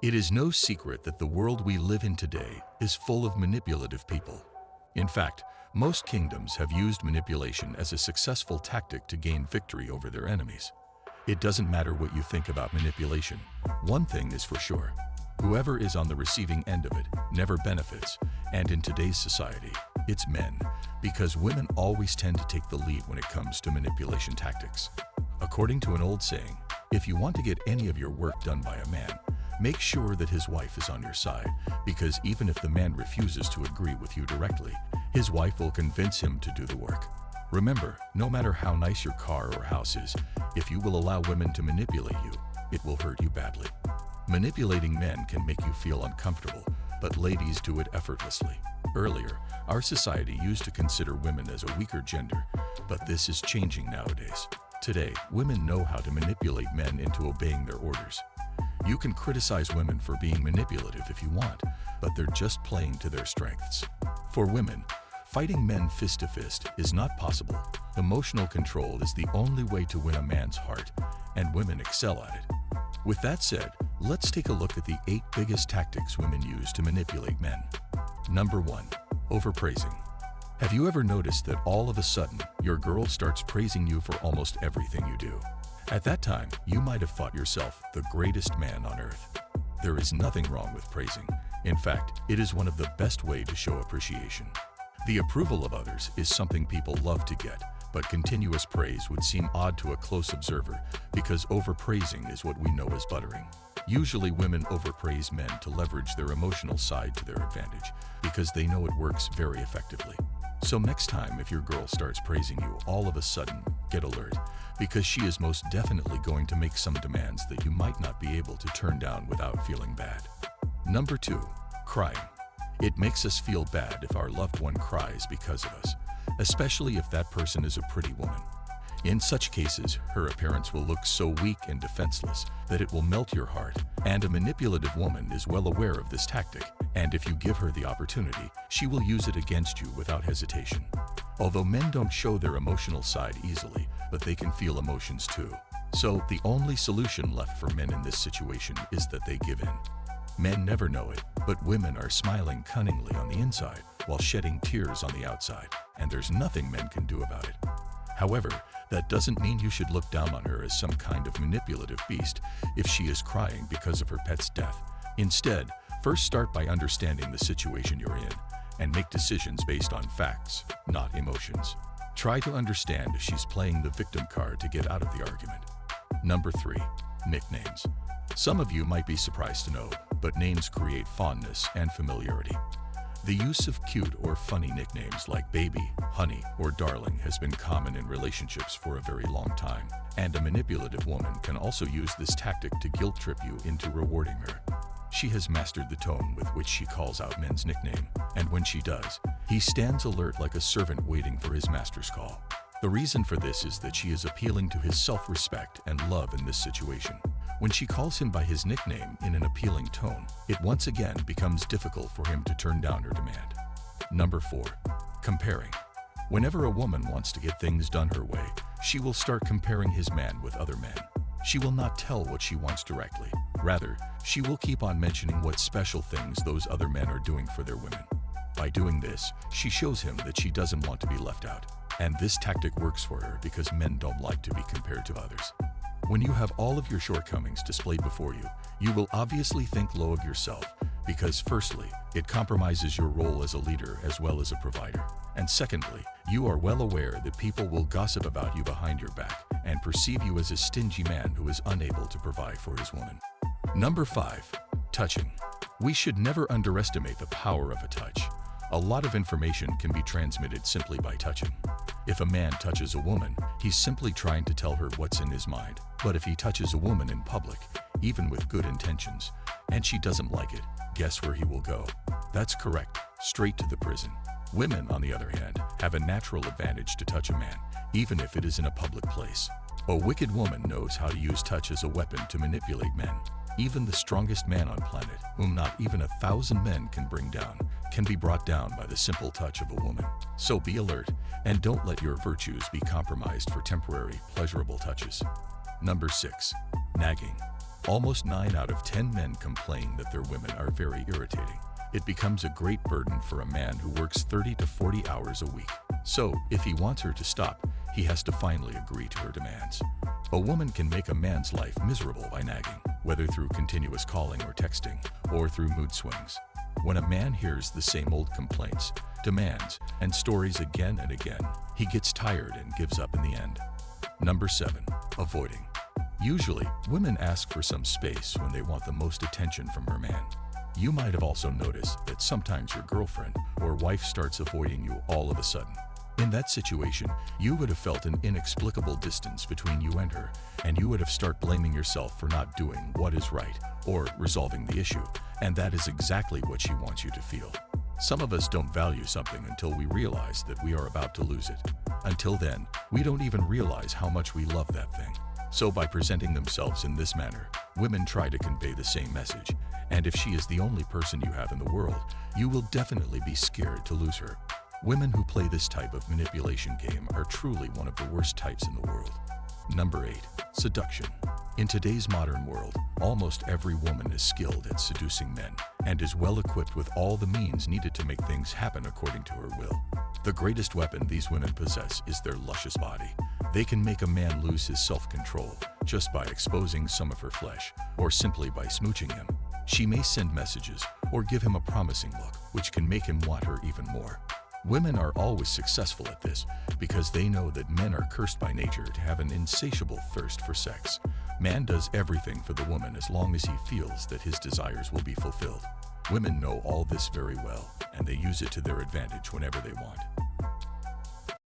It is no secret that the world we live in today is full of manipulative people. In fact, most kingdoms have used manipulation as a successful tactic to gain victory over their enemies. It doesn't matter what you think about manipulation. One thing is for sure. Whoever is on the receiving end of it never benefits, and in today's society, it's men, because women always tend to take the lead when it comes to manipulation tactics. According to an old saying, if you want to get any of your work done by a man, make sure that his wife is on your side, because even if the man refuses to agree with you directly, his wife will convince him to do the work. Remember, no matter how nice your car or house is, if you will allow women to manipulate you, it will hurt you badly. Manipulating men can make you feel uncomfortable, but ladies do it effortlessly. Earlier, our society used to consider women as a weaker gender, but this is changing nowadays. Today, women know how to manipulate men into obeying their orders. You can criticize women for being manipulative if you want, but they're just playing to their strengths. For women, fighting men fist to fist is not possible. Emotional control is the only way to win a man's heart, and women excel at it. With that said, let's take a look at the 8 biggest tactics women use to manipulate men. Number 1. Overpraising. Have you ever noticed that all of a sudden, your girl starts praising you for almost everything you do? At that time, you might have thought yourself the greatest man on earth. There is nothing wrong with praising. In fact, it is one of the best ways to show appreciation. The approval of others is something people love to get, but continuous praise would seem odd to a close observer because overpraising is what we know as buttering. Usually women overpraise men to leverage their emotional side to their advantage because they know it works very effectively. So next time if your girl starts praising you, all of a sudden, get alert, because she is most definitely going to make some demands that you might not be able to turn down without feeling bad. Number 2. Crying. It makes us feel bad if our loved one cries because of us, especially if that person is a pretty woman. In such cases, her appearance will look so weak and defenseless that it will melt your heart, and a manipulative woman is well aware of this tactic, and if you give her the opportunity, she will use it against you without hesitation. Although men don't show their emotional side easily, but they can feel emotions too. So the only solution left for men in this situation is that they give in. Men never know it, but women are smiling cunningly on the inside while shedding tears on the outside, and there's nothing men can do about it. However, that doesn't mean you should look down on her as some kind of manipulative beast if she is crying because of her pet's death. Instead, first start by understanding the situation you're in and make decisions based on facts, not emotions. Try to understand if she's playing the victim card to get out of the argument. Number 3. Nicknames. Some of you might be surprised to know, but names create fondness and familiarity. The use of cute or funny nicknames like baby, honey, or darling has been common in relationships for a very long time, and a manipulative woman can also use this tactic to guilt trip you into rewarding her. She has mastered the tone with which she calls out men's nickname, and when she does, he stands alert like a servant waiting for his master's call. The reason for this is that she is appealing to his self-respect and love in this situation. When she calls him by his nickname in an appealing tone, it once again becomes difficult for him to turn down her demand. Number 4. Comparing. Whenever a woman wants to get things done her way, she will start comparing his man with other men. She will not tell what she wants directly. Rather, she will keep on mentioning what special things those other men are doing for their women. By doing this, she shows him that she doesn't want to be left out. And this tactic works for her because men don't like to be compared to others. When you have all of your shortcomings displayed before you, you will obviously think low of yourself because firstly, it compromises your role as a leader as well as a provider. And secondly, you are well aware that people will gossip about you behind your back and perceive you as a stingy man who is unable to provide for his woman. Number 5. Touching. We should never underestimate the power of a touch. A lot of information can be transmitted simply by touching. If a man touches a woman, he's simply trying to tell her what's in his mind. But if he touches a woman in public, even with good intentions, and she doesn't like it, guess where he will go? That's correct, straight to the prison. Women, on the other hand, have a natural advantage to touch a man, even if it is in a public place. A wicked woman knows how to use touch as a weapon to manipulate men. Even the strongest man on planet, whom not even 1,000 men can bring down, can be brought down by the simple touch of a woman. So be alert, and don't let your virtues be compromised for temporary, pleasurable touches. Number 6. Nagging. Almost 9 out of 10 men complain that their women are very irritating. It becomes a great burden for a man who works 30 to 40 hours a week. So, if he wants her to stop, he has to finally agree to her demands. A woman can make a man's life miserable by nagging, whether through continuous calling or texting, or through mood swings. When a man hears the same old complaints, demands, and stories again and again, he gets tired and gives up in the end. Number 7. Avoiding. Usually, women ask for some space when they want the most attention from her man. You might have also noticed that sometimes your girlfriend or wife starts avoiding you all of a sudden. In that situation, you would have felt an inexplicable distance between you and her, and you would have started blaming yourself for not doing what is right or resolving the issue, and that is exactly what she wants you to feel. Some of us don't value something until we realize that we are about to lose it. Until then, we don't even realize how much we love that thing. So by presenting themselves in this manner, women try to convey the same message, and if she is the only person you have in the world, you will definitely be scared to lose her. Women who play this type of manipulation game are truly one of the worst types in the world. Number 8. Seduction. In today's modern world, almost every woman is skilled at seducing men and is well equipped with all the means needed to make things happen according to her will. The greatest weapon these women possess is their luscious body. They can make a man lose his self-control just by exposing some of her flesh or simply by smooching him. She may send messages or give him a promising look, which can make him want her even more. Women are always successful at this because they know that men are cursed by nature to have an insatiable thirst for sex. Man does everything for the woman as long as he feels that his desires will be fulfilled. Women know all this very well, and they use it to their advantage whenever they want.